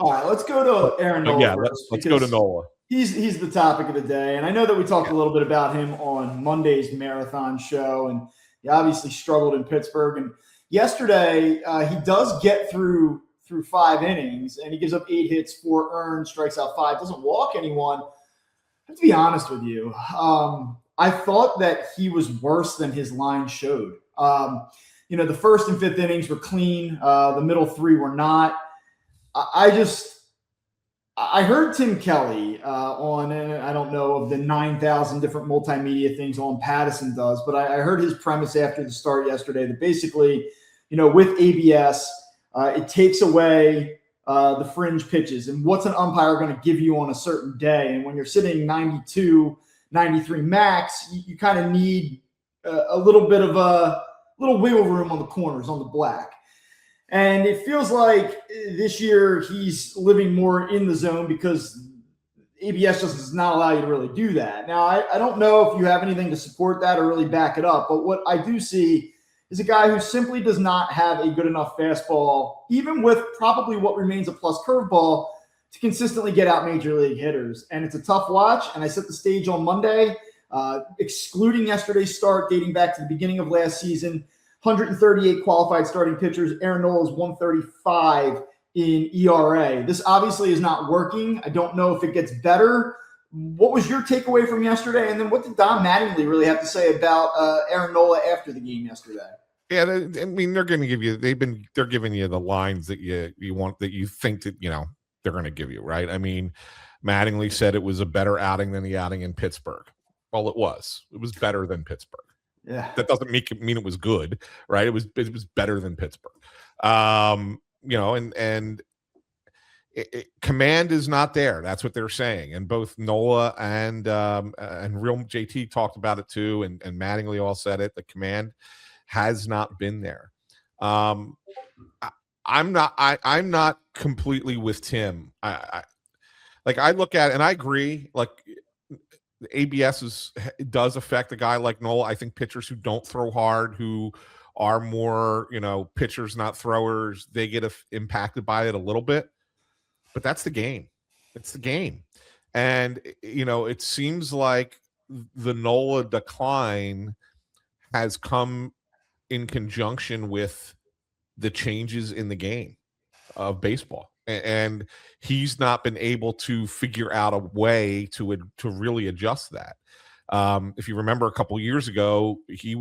All right, let's go to Aaron Nola Yeah, first. let's go to Nola. He's the topic of the day, and I know that we talked a little bit about him on Monday's marathon show, and he obviously struggled in Pittsburgh. And yesterday, he does get through 5 innings, and he gives up 8 hits, 4 earned, strikes out 5, doesn't walk anyone. I have to be honest with you. I thought that he was worse than his line showed. The first and fifth innings were clean. The middle 3 were not. I heard Tim Kelly on, I don't know, of the 9,000 different multimedia things on Pattison does, but I heard his premise after the start yesterday that basically, with ABS, it takes away the fringe pitches. And what's an umpire going to give you on a certain day? And when you're sitting 92, 93 max, you kind of need a little bit of a little wiggle room on the corners, on the black. And it feels like this year he's living more in the zone because ABS just does not allow you to really do that. Now, I don't know if you have anything to support that or really back it up, but what I do see is a guy who simply does not have a good enough fastball, even with probably what remains a plus curveball, to consistently get out major league hitters. And it's a tough watch, and I set the stage on Monday, excluding yesterday's start dating back to the beginning of last season. 138 qualified starting pitchers. Aaron Nola is 135 in ERA. This obviously is not working. I don't know if it gets better. What was your takeaway from yesterday? And then what did Don Mattingly really have to say about Aaron Nola after the game yesterday? Yeah, I mean, they're going to give you. They're giving you the lines that you want, that you think that they're going to give you, right? I mean, Mattingly said it was a better outing than the outing in Pittsburgh. Well, it was. It was better than Pittsburgh. Yeah, that doesn't mean it was good, right? It was better than Pittsburgh. And command is not there. That's what they're saying. And both Nola and Real JT talked about it too, and Mattingly all said it. The command has not been there. I'm not completely with Tim. I look at it and I agree. Like, ABS does affect a guy like Nola. I think pitchers who don't throw hard, who are more, pitchers, not throwers, they get impacted by it a little bit. But that's the game. It's the game. And, it seems like the Nola decline has come in conjunction with the changes in the game of baseball. And he's not been able to figure out a way to really adjust that. If you remember a couple of years ago, he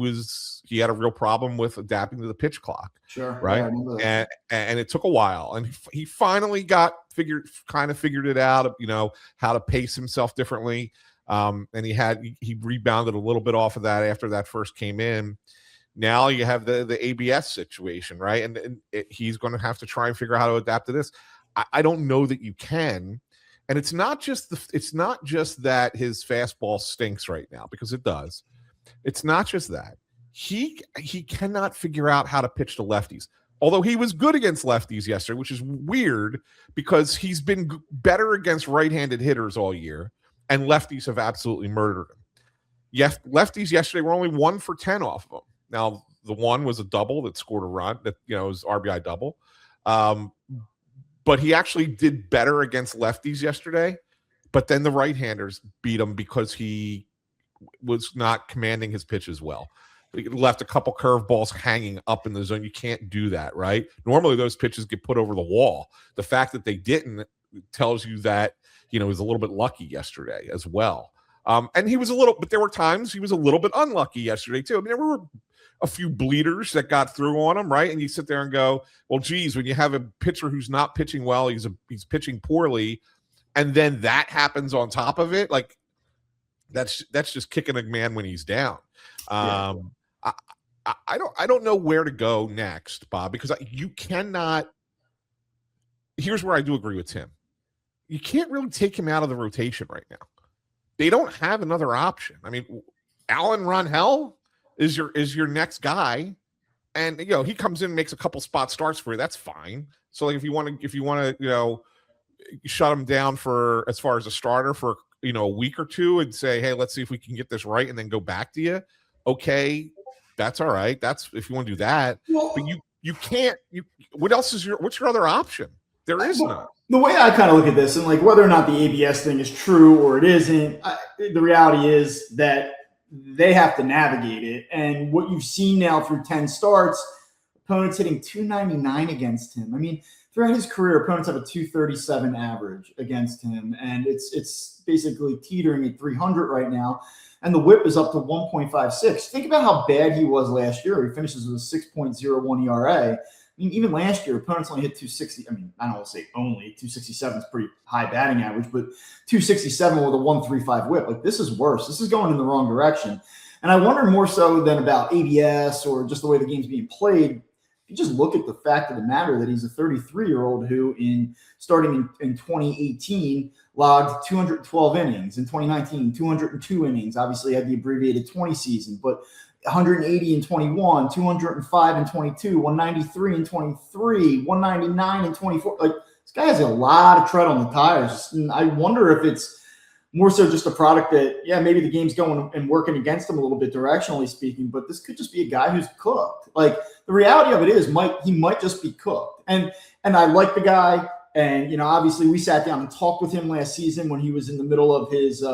had a real problem with adapting to the pitch clock. Sure. Right. Yeah, and it took a while, and he finally figured it out, how to pace himself differently. And he rebounded a little bit off of that after that first came in. Now you have the ABS situation, right? And he's going to have to try and figure out how to adapt to this. I don't know that you can. And it's not just that his fastball stinks right now, because it does. It's not just that. He cannot figure out how to pitch to lefties. Although he was good against lefties yesterday, which is weird because he's been better against right-handed hitters all year, and lefties have absolutely murdered him. Yes, lefties yesterday were only 1 for 10 off of him. Now, the one was a double that scored a run, that was RBI double. But he actually did better against lefties yesterday. But then the right-handers beat him because he was not commanding his pitch as well. He left a couple curveballs hanging up in the zone. You can't do that, right? Normally those pitches get put over the wall. The fact that they didn't tells you that, he was a little bit lucky yesterday as well. And but there were times he was a little bit unlucky yesterday too. I mean, there were a few bleeders that got through on him, right? And you sit there and go, well, geez, when you have a pitcher who's not pitching well, he's pitching poorly, and then that happens on top of it, like that's just kicking a man when he's down. I don't know where to go next, Bob, because you cannot. Here's where I do agree with Tim. You can't really take him out of the rotation right now. They don't have another option. I mean, Alan Ronhell is your next guy, and he comes in and makes a couple spot starts for you. That's fine. So like if you want to shut him down for as far as a starter for a week or two and say, hey, let's see if we can get this right, and then go back to you. Okay, that's all right. That's if you want to do that. But you can't. What's your other option? There is none. The way I kind of look at this, and like whether or not the ABS thing is true or it isn't, the reality is that they have to navigate it. And what you've seen now through 10 starts, opponents hitting 299 against him. I mean, throughout his career, opponents have a 237 average against him, and it's basically teetering at 300 right now. And the whip is up to 1.56. Think about how bad he was last year. He finishes with a 6.01 ERA. I mean, even last year, opponents only hit 260. I mean, I don't want to say only. 267 is pretty high batting average, but 267 with a 135 whip. Like, this is worse. This is going in the wrong direction. And I wonder more so than about ABS or just the way the game's being played. If you just look at the fact of the matter that he's a 33-year-old who, starting in 2018, logged 212 innings. In 2019, 202 innings. Obviously, had the abbreviated 20 season, but 180 in 21, 205 in 22, 193 in 23, 199 in 24. Like, this guy has a lot of tread on the tires. And I wonder if it's more so just a product that, yeah, maybe the game's going and working against him a little bit directionally speaking, but this could just be a guy who's cooked. Like, the reality of it is he might just be cooked. And I like the guy. And, obviously we sat down and talked with him last season when he was in the middle of his,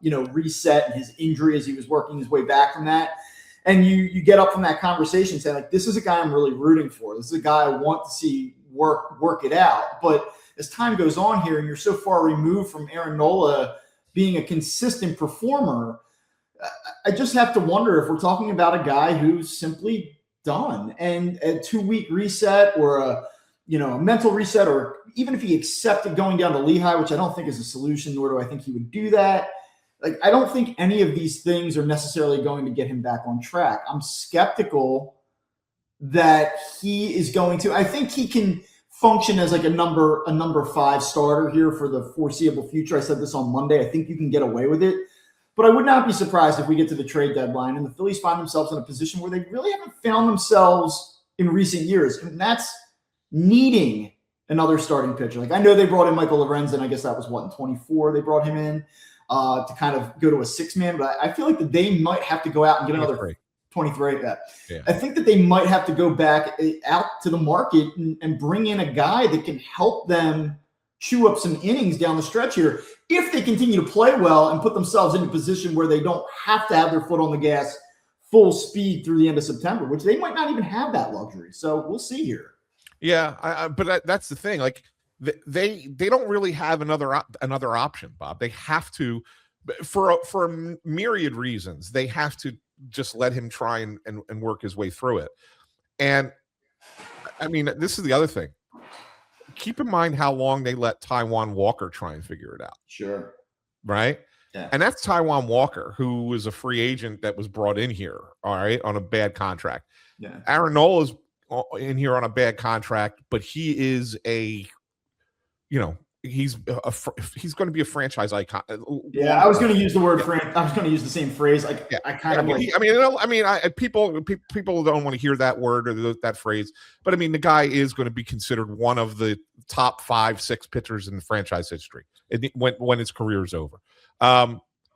reset and his injury as he was working his way back from that. And you get up from that conversation saying, like, this is a guy I'm really rooting for. This is a guy I want to see work it out. But as time goes on here and you're so far removed from Aaron Nola being a consistent performer, I just have to wonder if we're talking about a guy who's simply done. And a 2-week reset or a mental reset, or even if he accepted going down to Lehigh, which I don't think is a solution, nor do I think he would do that. Like, I don't think any of these things are necessarily going to get him back on track. I'm skeptical that he is going to. I think he can function as like a number 5 starter here for the foreseeable future. I said this on Monday. I think you can get away with it. But I would not be surprised if we get to the trade deadline and the Phillies find themselves in a position where they really haven't found themselves in recent years. And that's needing another starting pitcher. Like, I know they brought in Michael Lorenzen. I guess that was in 24 they brought him in to kind of go to a 6-man. But I feel like that they might have to go out and get another 23. Yeah. I think that they might have to go back out to the market and bring in a guy that can help them chew up some innings down the stretch here if they continue to play well and put themselves in a position where they don't have to have their foot on the gas full speed through the end of September, which they might not even have that luxury. So we'll see here. Yeah, but that's the thing. Like, they don't really have another option, Bob. They have to, for myriad reasons, they have to just let him try and work his way through it. And I mean, this is the other thing. Keep in mind how long they let Taijuan Walker try and figure it out. Sure. Right? Yeah. And that's Taijuan Walker, who was a free agent that was brought in here, all right, on a bad contract. Yeah. Aaron Nola is in here on a bad contract, but he is he's going to be a franchise icon. Yeah, I was going to use the word I was going to use the same phrase. Like, yeah, people don't want to hear that word or that phrase, but I mean, the guy is going to be considered one of the top 5-6 pitchers in the franchise history when his career is over.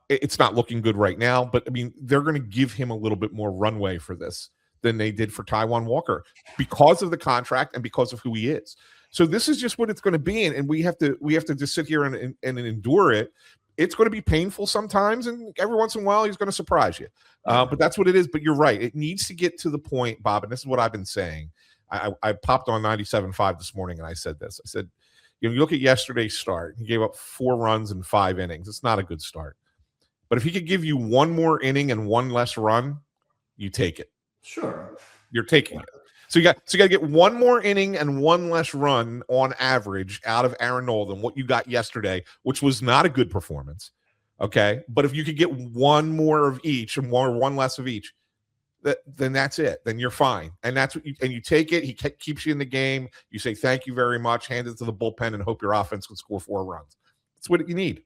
It's not looking good right now, but I mean, they're going to give him a little bit more runway for this than they did for Taijuan Walker because of the contract and because of who he is. So this is just what it's going to be, and we have to just sit here and endure it. It's going to be painful sometimes, and every once in a while he's going to surprise you. But that's what it is. But you're right; it needs to get to the point, Bob. And this is what I've been saying. I popped on 97.5 this morning, and I said this. I said, you look at yesterday's start. He gave up 4 runs in 5 innings. It's not a good start. But if he could give you 1 more inning and 1 less run, you take it. Sure. You're taking it. So you got to get 1 more inning and 1 less run on average out of Aaron Nola than what you got yesterday, which was not a good performance. Okay. But if you could get 1 more of each and 1 less of each, then that's it. Then you're fine. And that's what you take it. He keeps you in the game. You say, thank you very much, hand it to the bullpen and hope your offense can score 4 runs. That's what you need.